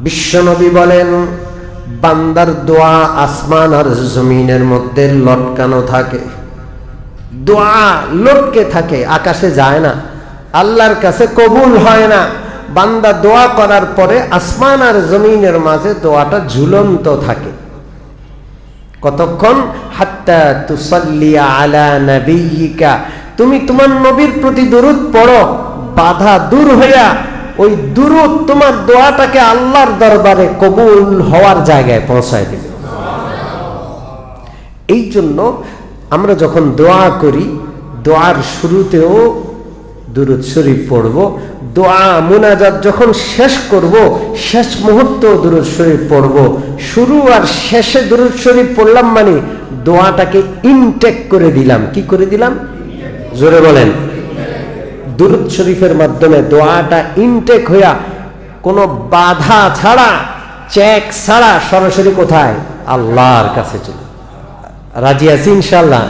বিশ্বনবী বলেন, বান্দার দোয়া আসমান আর জমিনের মধ্যে লটকানো থাকে। দোয়া লটকে থাকে, আকাশে যায় না, আল্লাহর কাছে কবুল হয় না। বান্দা দোয়া করার পরে আসমান আর জমিনের মাঝে দোয়াটা ঝুলন্ত থাকে। কতক্ষণ? হাত্তা তুসাল্লি আলা নবিয়িকা, তুমি তোমার নবীর প্রতি দুরূদ পড়ো, বাধা দূর হইয়া ওই দুরূদ তোমার দোয়াটাকে আল্লাহর দরবারে কবুল হওয়ার জায়গায় পৌঁছায় দেবে। এই জন্য আমরা যখন দোয়া করি, দোয়ার শুরুতেও দুরূদ শরীফ পড়ব, দোয়া মুনাজাত যখন শেষ করব শেষ মুহূর্তেও দুরূদ শরীফ পড়ব। শুরু আর শেষে দুরূদ শরীফ পড়লাম মানে দোয়াটাকে ইনটেক করে দিলাম। কি করে দিলাম? জোরে বলেন। দুরূদ শরীফের মাধ্যমে দোয়াটা ইনটেক হইয়া কোনো বাধা ছাড়া, চেক ছাড়া সরাসরি কোথায়? আল্লাহর কাছে চলে। রাজি আছি ইনশাআল্লাহ?